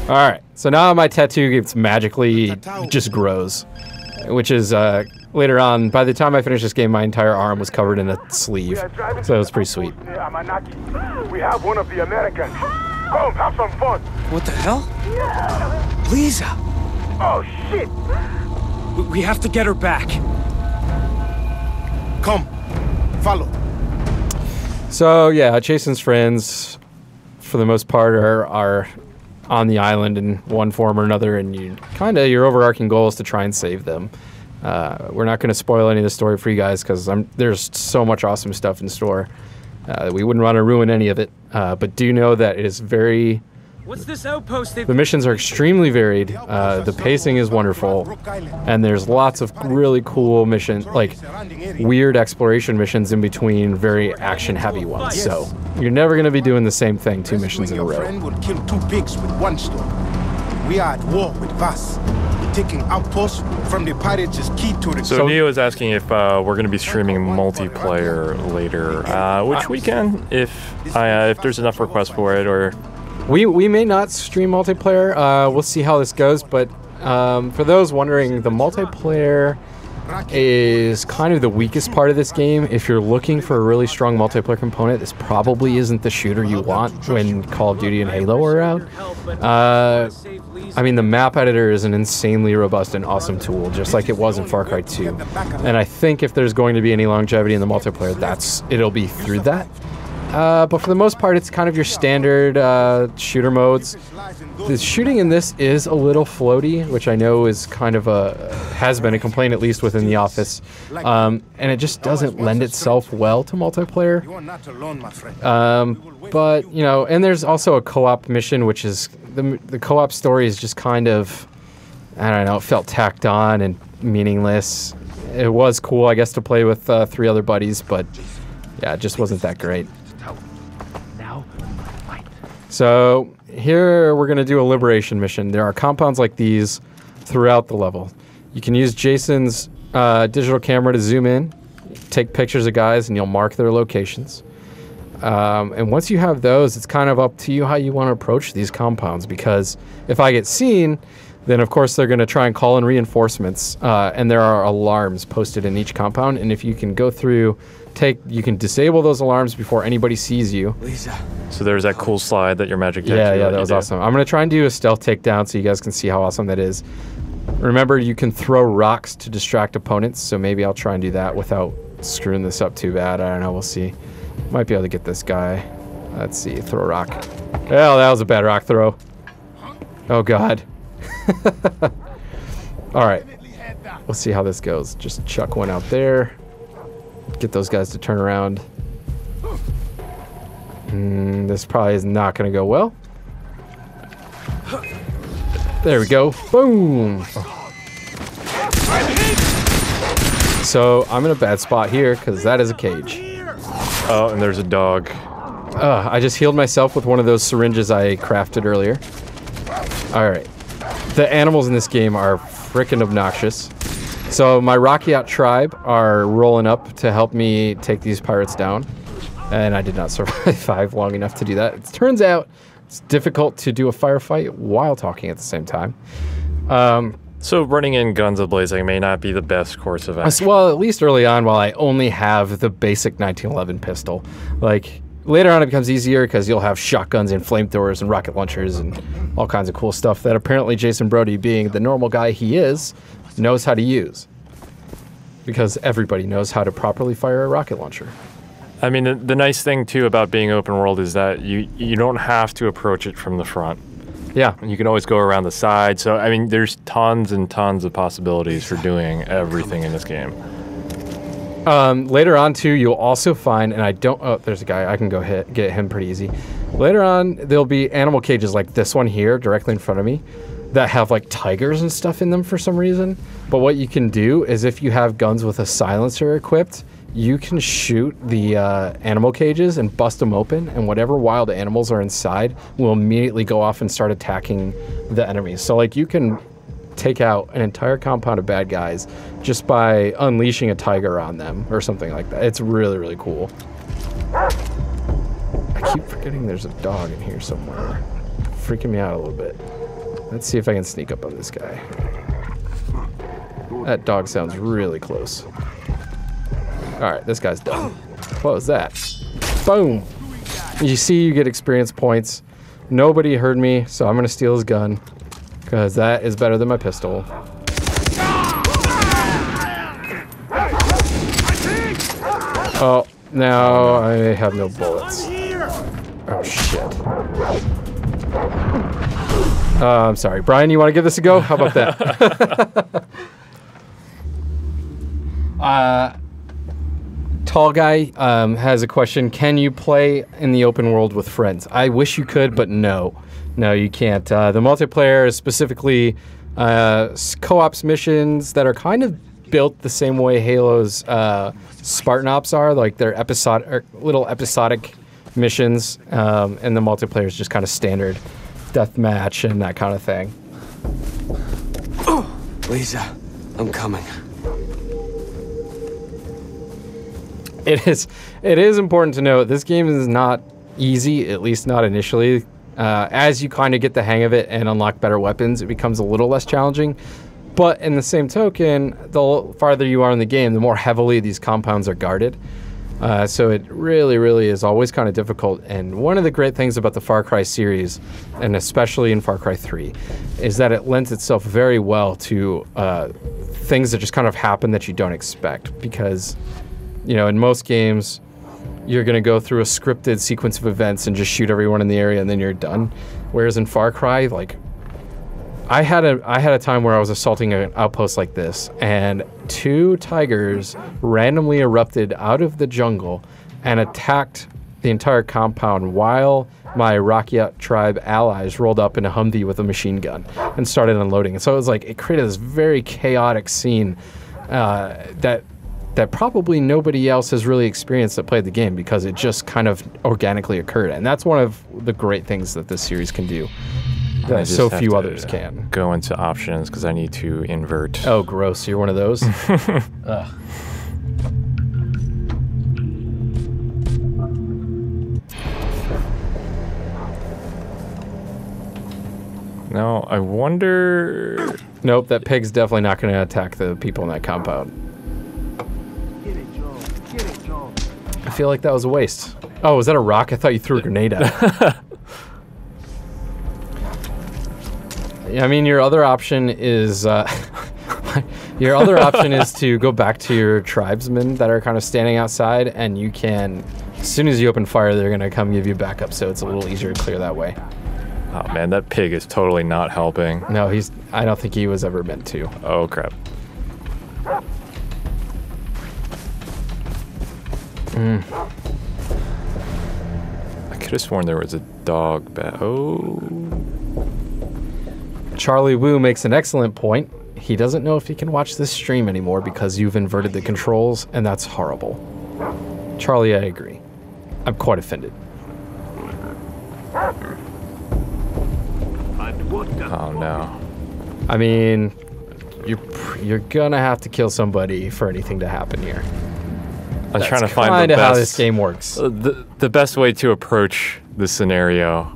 All right. So now my tattoo gets magically just grows, which is later on. By the time I finished this game, my entire arm was covered in a sleeve. So it was pretty sweet. We have one of the Americans. Come, have some fun. What the hell? Lisa! Oh, shit. We have to get her back. Come, follow. So yeah, Jason's friends, for the most part, are on the island in one form or another, and your overarching goal is to try and save them. We're not going to spoil any of the story for you guys because there's so much awesome stuff in store. We wouldn't want to ruin any of it, but do know that it is very... What's this outpost? The missions are extremely varied. The pacing is wonderful, and there's lots of really cool missions, like weird exploration missions in between very action-heavy ones. So you're never going to be doing the same thing 2 missions in a Your row. friend will kill 2 pigs with 1 stone. We are at war with Vas. Taking outposts from the pirates is key to the... So Neo is asking if we're going to be streaming multiplayer later, which we can if there's enough requests for it, or... We may not stream multiplayer. We'll see how this goes, but for those wondering, the multiplayer is kind of the weakest part of this game. If you're looking for a really strong multiplayer component, this probably isn't the shooter you want when Call of Duty and Halo are out. I mean, the map editor is an insanely robust and awesome tool, just like it was in Far Cry 2. And I think if there's going to be any longevity in the multiplayer, it'll be through that. But for the most part, it's kind of your standard shooter modes. The shooting in this is a little floaty, which I know is kind of has been a complaint, at least within the office. And it just doesn't lend itself well to multiplayer. You are not alone, my friend. But, you know, and there's also a co-op mission, which is, the co-op story is just kind of, I don't know, it felt tacked on and meaningless. It was cool, I guess, to play with 3 other buddies, but yeah, it just wasn't that great. So here we're going to do a liberation mission. There are compounds like these throughout the level. You can use Jason's digital camera to zoom in, take pictures of guys, and you'll mark their locations. And once you have those, it's kind of up to you how you want to approach these compounds, because if I get seen, then of course they're going to try and call in reinforcements, and there are alarms posted in each compound, and if you can go through, you can disable those alarms before anybody sees you. Lisa. So there's that cool slide that your magic tattoo Yeah, let that you was do. awesome. I'm going to try and do a stealth takedown so you guys can see how awesome that is. Remember, you can throw rocks to distract opponents, so maybe I'll try and do that without screwing this up too bad. I don't know, we'll see. Might be able to get this guy. Let's see, throw a rock. Oh, that was a bad rock throw. Oh, God. All right, let's see how this goes. Just chuck one out there. Get those guys to turn around. This probably is not going to go well. There we go. Boom. So I'm in a bad spot here because that is a cage. Oh, and there's a dog. I just healed myself with one of those syringes I crafted earlier. All right. The animals in this game are freaking obnoxious. So my Rockyot tribe are rolling up to help me take these pirates down. And I did not survive long enough to do that. It turns out it's difficult to do a firefight while talking at the same time. So running in guns a-blazing may not be the best course of action. Well, at least early on, while I only have the basic 1911 pistol. Like, later on it becomes easier because you'll have shotguns and flamethrowers and rocket launchers and all kinds of cool stuff that apparently Jason Brody, being the normal guy he is, knows how to use. Because everybody knows how to properly fire a rocket launcher. I mean, the nice thing, too, about being open world is that you don't have to approach it from the front. Yeah. And you can always go around the side. So, I mean, there's tons and tons of possibilities for doing everything in this game. Later on, too, you'll also find, and I don't... Oh, there's a guy. I can go get him pretty easy. Later on, there'll be animal cages like this one here, directly in front of me, that have, like, tigers and stuff in them for some reason. But what you can do is if you have guns with a silencer equipped, you can shoot the animal cages and bust them open, and whatever wild animals are inside will immediately go off and start attacking the enemies. So, like, you can take out an entire compound of bad guys just by unleashing a tiger on them or something like that. It's really, really cool. I keep forgetting there's a dog in here somewhere. Freaking me out a little bit. Let's see if I can sneak up on this guy. That dog sounds really close. Alright, this guy's done. What was that? Boom! You see, you get experience points. Nobody heard me, so I'm gonna steal his gun. Because that is better than my pistol. Oh, now I have no bullets. Oh, shit. I'm sorry. Brian, you want to give this a go? How about that? Tall Guy has a question. Can you play in the open world with friends? I wish you could, but no. No, you can't. The multiplayer is specifically co-ops missions that are kind of built the same way Halo's Spartan Ops are. Like they're little episodic missions, and the multiplayer is just kind of standard deathmatch and that kind of thing. Lisa, I'm coming. It is important to note this game is not easy, at least not initially. As you kind of get the hang of it and unlock better weapons, it becomes a little less challenging. But in the same token, the farther you are in the game, the more heavily these compounds are guarded. So it really, really is always kind of difficult. And one of the great things about the Far Cry series, and especially in Far Cry 3, is that it lends itself very well to things that just kind of happen that you don't expect. Because, you know, in most games, you're going to go through a scripted sequence of events and just shoot everyone in the area and then you're done. Whereas in Far Cry, like, I had a time where I was assaulting an outpost like this, and 2 tigers randomly erupted out of the jungle and attacked the entire compound while my Rakyat tribe allies rolled up in a Humvee with a machine gun and started unloading. And so it was like, it created this very chaotic scene that probably nobody else has really experienced that played the game, because it just kind of organically occurred. And that's one of the great things that this series can do that so few others can. Go into options because I need to invert. Oh, gross. You're one of those? Ugh. No, I wonder... Nope, that pig's definitely not going to attack the people in that compound. I feel like that was a waste. Oh, was that a rock? I thought you threw a grenade at it. I mean, your other option is to go back to your tribesmen that are kind of standing outside, and you can, as soon as you open fire, they're gonna come give you backup, so it's a little easier to clear that way. Oh man, that pig is totally not helping. No, I don't think he was ever meant to. Oh crap. I could have sworn there was a dog Charlie Wu makes an excellent point. He doesn't know if he can watch this stream anymore because you've inverted the controls, and that's horrible. Charlie, I agree. I'm quite offended. Oh no. I mean, you're gonna have to kill somebody for anything to happen here. I'm trying to find the best, how this game works. The best way to approach this scenario.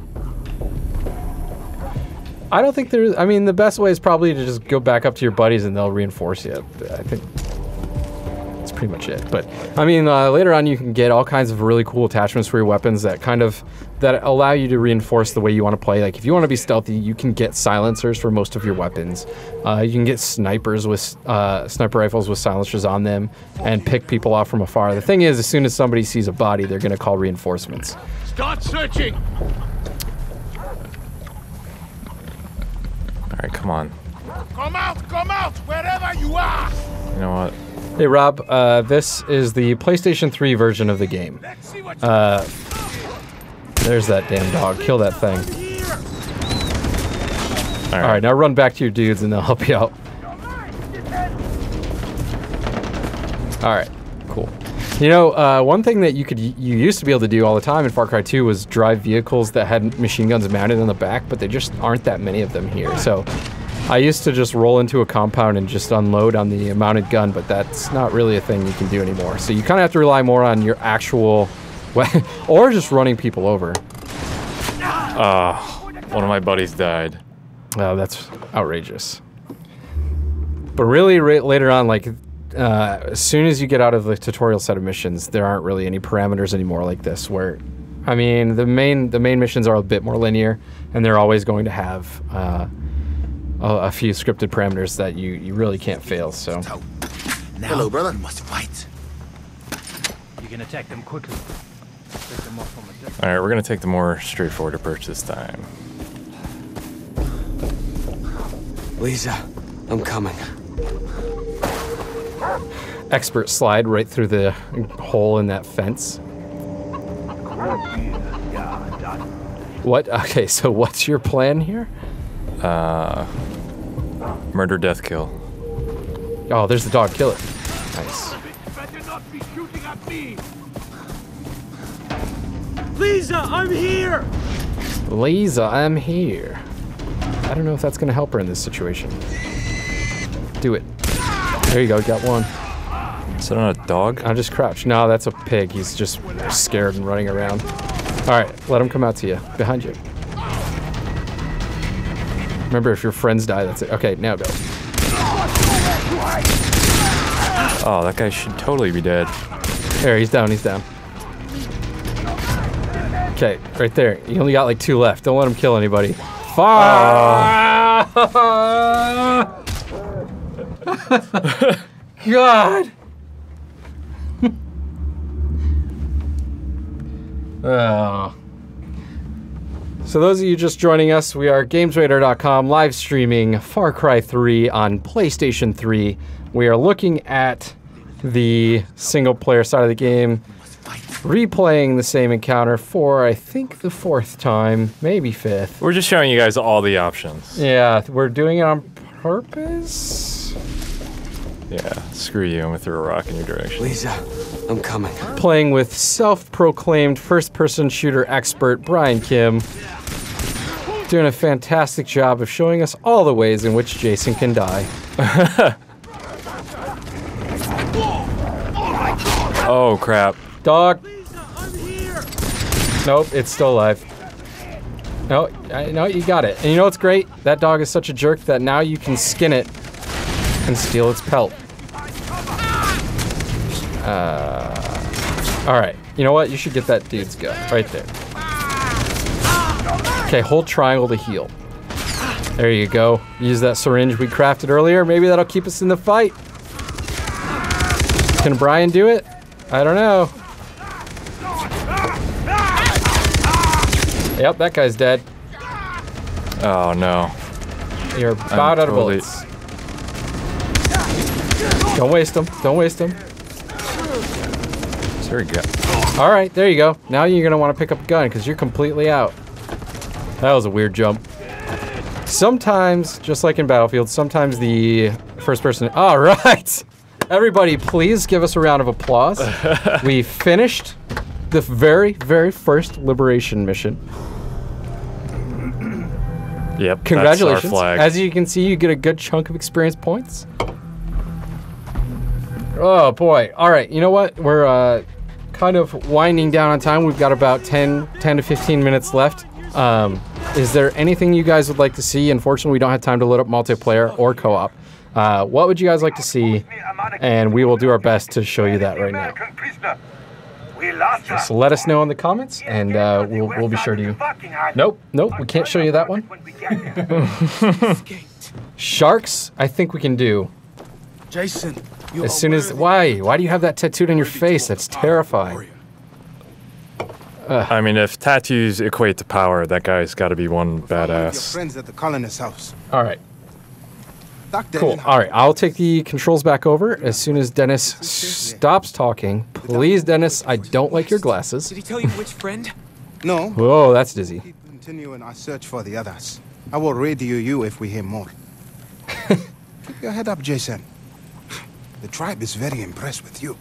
I don't think there's... I mean, the best way is probably to just go back up to your buddies and they'll reinforce you. I think that's pretty much it. But, I mean, later on you can get all kinds of really cool attachments for your weapons that that allow you to reinforce the way you want to play. Like, if you want to be stealthy, you can get silencers for most of your weapons. You can get snipers with... sniper rifles with silencers on them and pick people off from afar. The thing is, as soon as somebody sees a body, they're going to call reinforcements. Start searching! come on. Come out, wherever you are! You know what? Hey Rob, this is the PlayStation 3 version of the game. Let's see what There's that damn dog. Kill that thing. All Alright, now run back to your dudes and they'll help you out. Alright, cool. You know, one thing that you used to be able to do all the time in Far Cry 2 was drive vehicles that had machine guns mounted on the back, but there just aren't that many of them here. So I used to just roll into a compound and just unload on the mounted gun, but that's not really a thing you can do anymore. So you kind of have to rely more on your actual or just running people over. One of my buddies died. Oh, that's outrageous. But really, later on, like, as soon as you get out of the tutorial set of missions, there aren't really any parameters anymore like this, where, I mean, the main missions are a bit more linear, and they're always going to have a few scripted parameters that you really can't fail, so. Now, hello, brother. You must fight. You can attack them quickly. Take them off from a distance. All right, we're gonna take the more straightforward approach this time. Lisa, I'm coming. Expert slide right through the hole in that fence. What? Okay, so what's your plan here? Murder, death, kill. Oh, there's the dog. Kill it. Nice. better not be shooting at me! Lisa, I'm here! Lisa, I'm here. I don't know if that's gonna help her in this situation. Do it. There you go, got one. Is that on a dog? I'll just crouch. No, that's a pig. He's just scared and running around. Alright, let him come out to you. Behind you. Remember, if your friends die, that's it. Okay, now go. Oh, that guy should totally be dead. There, he's down, he's down. Okay, right there. You only got like 2 left. Don't let him kill anybody. Fire! God! Oh. So those of you just joining us, we are GamesRadar.com live streaming Far Cry 3 on PlayStation 3. We are looking at the single player side of the game, replaying the same encounter for, I think, the 4th time, maybe 5th. We're just showing you guys all the options. Yeah, we're doing it on purpose. Yeah, screw you, I'm gonna throw a rock in your direction. Lisa, I'm coming. Playing with self-proclaimed first-person shooter expert Brian Kim. Doing a fantastic job of showing us all the ways in which Jason can die. Oh, crap. Dog. Nope, it's still alive. No, no, you got it. And you know what's great? That dog is such a jerk that now you can skin it and steal its pelt. Alright, you know what? You should get that dude's gun. Right there. Okay, hold triangle to heal. There you go. Use that syringe we crafted earlier. Maybe that'll keep us in the fight. Can Brian do it? I don't know. Yep, that guy's dead. Oh, no. You're about out of bullets. Don't waste them. Don't waste them. There we go. All right, there you go. Now you're gonna want to pick up a gun because you're completely out. That was a weird jump. Sometimes, just like in Battlefield, sometimes the first person. All right, everybody, please give us a round of applause. We finished the very, very first liberation mission. Yep. Congratulations! That's our flag. As you can see, you get a good chunk of experience points. Oh boy! All right, you know what? We're kind of winding down on time. We've got about 10 to 15 minutes left. Is there anything you guys would like to see? Unfortunately, we don't have time to load up multiplayer or co-op. What would you guys like to see? And we will do our best to show you that right now. Just let us know in the comments, and we'll be sure to. Nope, we can't show you that one. Sharks, I think we can do. Jason, As soon as why do you have that tattooed on your face? That's terrifying. I mean, if tattoos equate to power, that guy's got to be one Your badass. friends at the colonist's house. All right, Stuck there. Cool. All right, I'll take the controls back over as soon as Dennis stops talking. Please, Dennis, I don't like your glasses. Did he tell you which friend? No. Whoa, that's dizzy. Keep continuing our search for the others. I will radio you if we hear more. Keep your head up, Jason. The tribe is very impressed with you.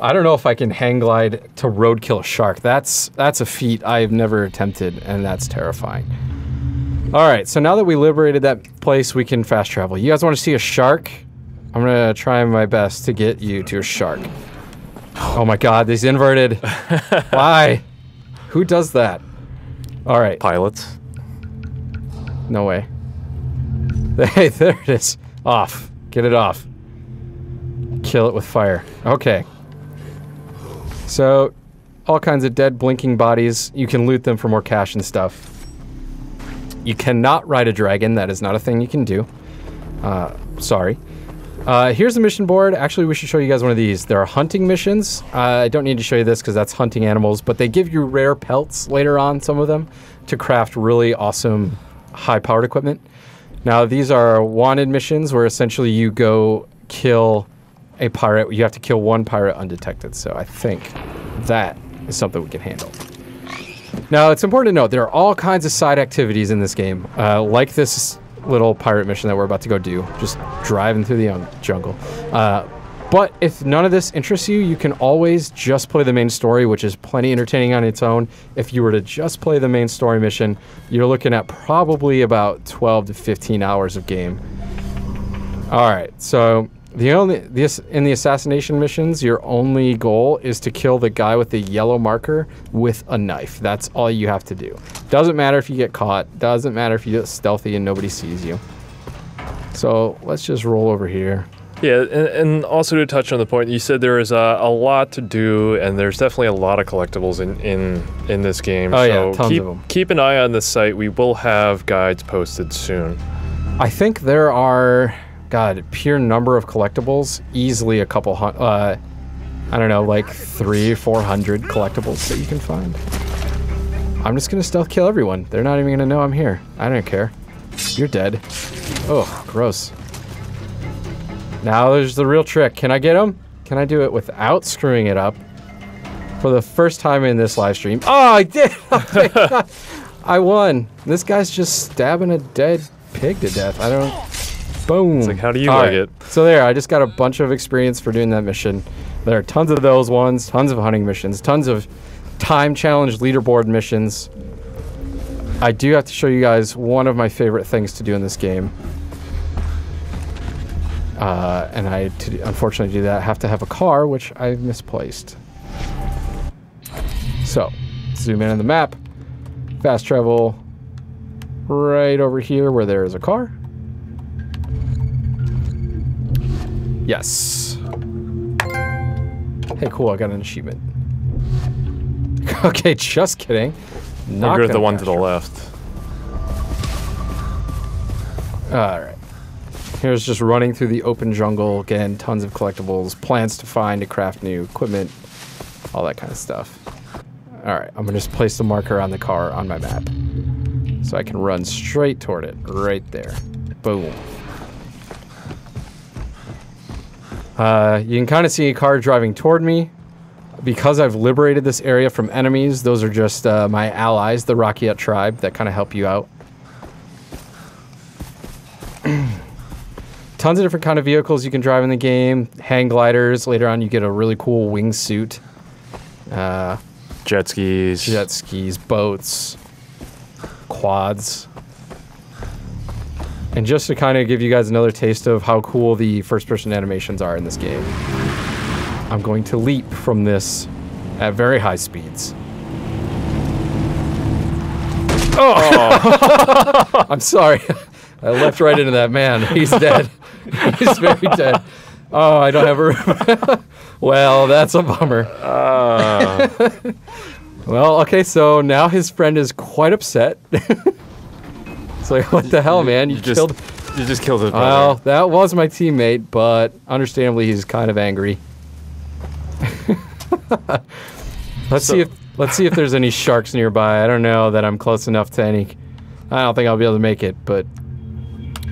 I don't know if I can hang glide to roadkill a shark. That's a feat I've never attempted, and that's terrifying. All right, so now that we liberated that place, we can fast travel. You guys want to see a shark? I'm gonna try my best to get you to a shark. Oh my God, these inverted. Why? Who does that? All right. Pilots. No way. Hey, there it is. Off. Get it off. Kill it with fire. Okay. So, all kinds of dead blinking bodies. You can loot them for more cash and stuff. You cannot ride a dragon. That is not a thing you can do. Sorry. Here's the mission board. Actually, we should show you guys one of these. There are hunting missions. I don't need to show you this because that's hunting animals, but they give you rare pelts later on, some of them, to craft really awesome high-powered equipment. Now, these are wanted missions where essentially you go kill a pirate. You have to kill one pirate undetected, so I think that is something we can handle. Now, it's important to note there are all kinds of side activities in this game, like this little pirate mission that we're about to go do, just driving through the jungle. But if none of this interests you, you can always just play the main story, which is plenty entertaining on its own. If you were to just play the main story mission, you're looking at probably about 12 to 15 hours of game. All right, so in the assassination missions, your only goal is to kill the guy with the yellow marker with a knife. That's all you have to do. Doesn't matter if you get caught. Doesn't matter if you get stealthy and nobody sees you. So let's just roll over here. Yeah, and also to touch on the point, you said there is a lot to do, and there's definitely a lot of collectibles in this game. Oh so yeah, tons of them. Keep an eye on this site. We will have guides posted soon. I think there are, God, pure number of collectibles, easily a couple I don't know, like 300 or 400 collectibles that you can find. I'm just gonna stealth kill everyone. They're not even gonna know I'm here. I don't care. You're dead. Oh, gross. Now there's the real trick. Can I get him? Can I do it without screwing it up? For the first time in this live stream. Oh, I did! I won. This guy's just stabbing a dead pig to death. I don't... Boom. It's like, how do you like it? So there, I just got a bunch of experience for doing that mission. There are tons of those ones, tons of hunting missions, tons of time challenge leaderboard missions. I do have to show you guys one of my favorite things to do in this game. And to unfortunately do that, I have to have a car, which I've misplaced. So, zoom in on the map. Fast travel right over here where there is a car. Yes. Hey, cool, I got an achievement. Okay, just kidding. Not good at the one to the left. Alright. Here's just running through the open jungle. Again, tons of collectibles, plants to find to craft new equipment, all that kind of stuff. Alright, I'm gonna just place the marker on the car on my map. So I can run straight toward it, right there. Boom. You can kind of see a car driving toward me. Because I've liberated this area from enemies, those are just my allies, the Rakyat tribe, that kind of help you out. Tons of different kind of vehicles you can drive in the game. Hang gliders. Later on, you get a really cool wingsuit. Jet skis. Jet skis, boats, quads. And just to kind of give you guys another taste of how cool the first-person animations are in this game, I'm going to leap from this at very high speeds. Oh! I'm sorry. I leapt right into that man. He's dead. He's very dead. Oh, I don't have a room. Well, that's a bummer. Well, okay, so now his friend is quite upset. It's like, what the hell, man? You just killed his brother. Well, that was my teammate, but understandably, he's kind of angry. Let's see if there's any sharks nearby. I don't know that I'm close enough to any. I don't think I'll be able to make it, but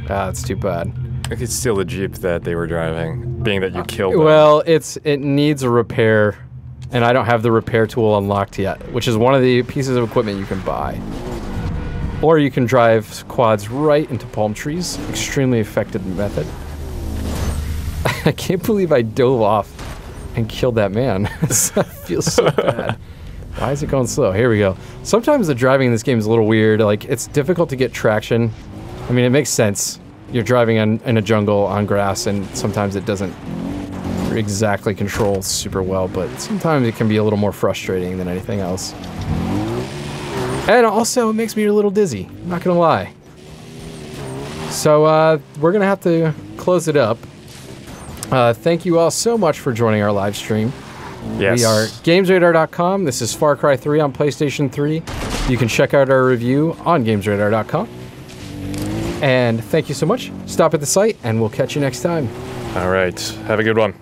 that's too bad. It's still a Jeep that they were driving, being that you killed them. Well, it needs a repair, and I don't have the repair tool unlocked yet, which is one of the pieces of equipment you can buy. Or you can drive quads right into palm trees. Extremely effective method. I can't believe I dove off and killed that man. That feels so bad. Why is it going slow? Here we go. Sometimes the driving in this game is a little weird. Like, it's difficult to get traction. I mean, it makes sense. You're driving in a jungle on grass, and sometimes it doesn't exactly control super well, but sometimes it can be a little more frustrating than anything else. And also, it makes me a little dizzy. I'm not gonna lie. So, we're gonna have to close it up. Thank you all so much for joining our live stream. Yes. We are GamesRadar.com. This is Far Cry 3 on PlayStation 3. You can check out our review on GamesRadar.com. And thank you so much. Stop at the site, and we'll catch you next time. All right. Have a good one.